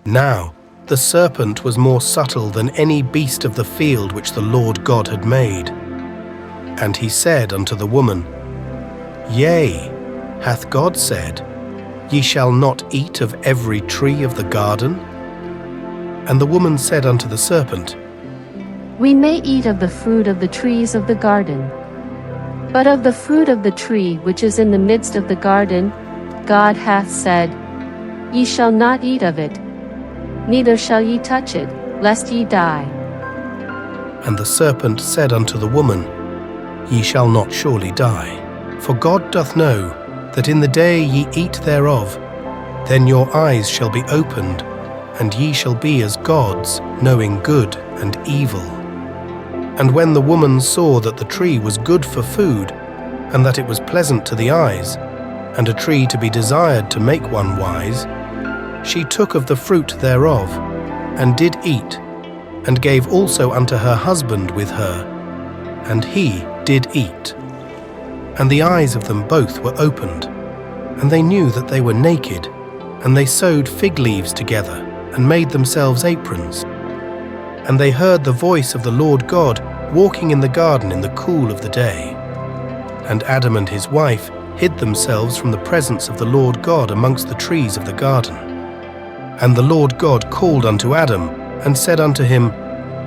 Now the serpent was more subtle than any beast of the field which the Lord God had made. And he said unto the woman, Yea, hath God said, Ye shall not eat of every tree of the garden? And the woman said unto the serpent, We may eat of the fruit of the trees of the garden. But of the fruit of the tree which is in the midst of the garden, God hath said, Ye shall not eat of it, neither shall ye touch it, lest ye die. And the serpent said unto the woman, Ye shall not surely die. For God doth know that in the day ye eat thereof, then your eyes shall be opened, and ye shall be as gods, knowing good and evil. And when the woman saw that the tree was good for food, and that it was pleasant to the eyes, and a tree to be desired to make one wise, she took of the fruit thereof, and did eat, and gave also unto her husband with her, and he did eat. And the eyes of them both were opened, and they knew that they were naked, and they sewed fig leaves together, and made themselves aprons. And they heard the voice of the Lord God walking in the garden in the cool of the day. And Adam and his wife hid themselves from the presence of the Lord God amongst the trees of the garden. And the Lord God called unto Adam, and said unto him,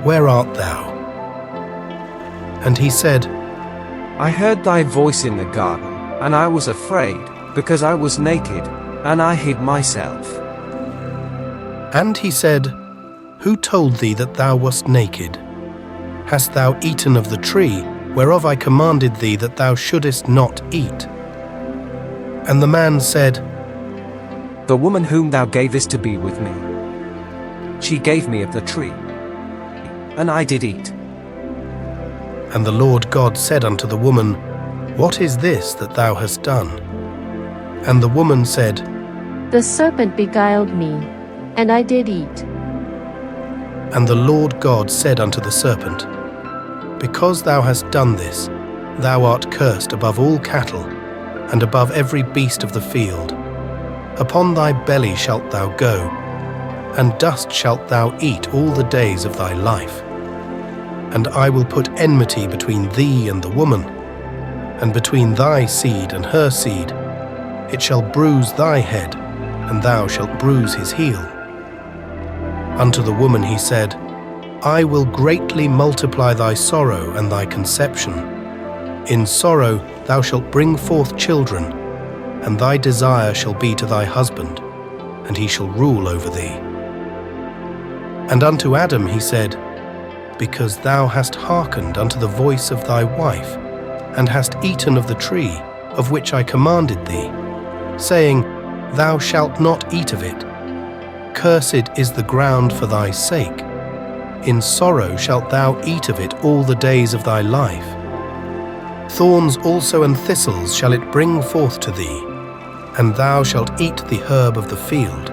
Where art thou? And he said, I heard thy voice in the garden, and I was afraid, because I was naked, and I hid myself. And he said, Who told thee that thou wast naked? Hast thou eaten of the tree, whereof I commanded thee that thou shouldest not eat? And the man said, The woman whom thou gavest to be with me, she gave me of the tree, and I did eat. And the Lord God said unto the woman, What is this that thou hast done? And the woman said, The serpent beguiled me, and I did eat. And the Lord God said unto the serpent, Because thou hast done this, thou art cursed above all cattle, and above every beast of the field. Upon thy belly shalt thou go, and dust shalt thou eat all the days of thy life. And I will put enmity between thee and the woman, and between thy seed and her seed. It shall bruise thy head, and thou shalt bruise his heel. Unto the woman he said, I will greatly multiply thy sorrow and thy conception. In sorrow thou shalt bring forth children, and thy desire shall be to thy husband, and he shall rule over thee. And unto Adam he said, Because thou hast hearkened unto the voice of thy wife, and hast eaten of the tree of which I commanded thee, saying, Thou shalt not eat of it. Cursed is the ground for thy sake. In sorrow shalt thou eat of it all the days of thy life. Thorns also and thistles shall it bring forth to thee, and thou shalt eat the herb of the field.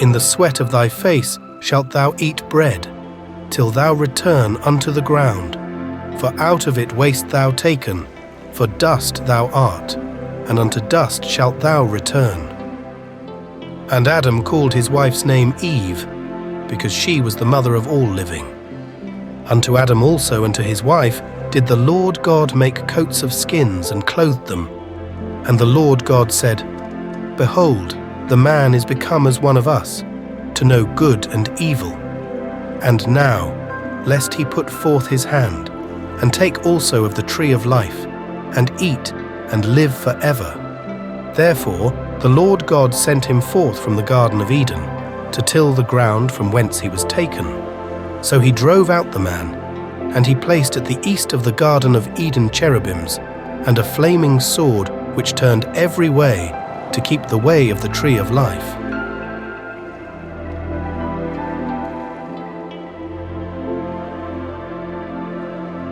In the sweat of thy face shalt thou eat bread, till thou return unto the ground. For out of it wast thou taken, for dust thou art, and unto dust shalt thou return. And Adam called his wife's name Eve, because she was the mother of all living. Unto Adam also and to his wife did the Lord God make coats of skins and clothed them. And the Lord God said, Behold, the man is become as one of us, to know good and evil. And now, lest he put forth his hand, and take also of the tree of life, and eat, and live forever. Therefore the Lord God sent him forth from the Garden of Eden, to till the ground from whence he was taken. So he drove out the man, and he placed at the east of the Garden of Eden cherubims, and a flaming sword which turned every way, to keep the way of the tree of life.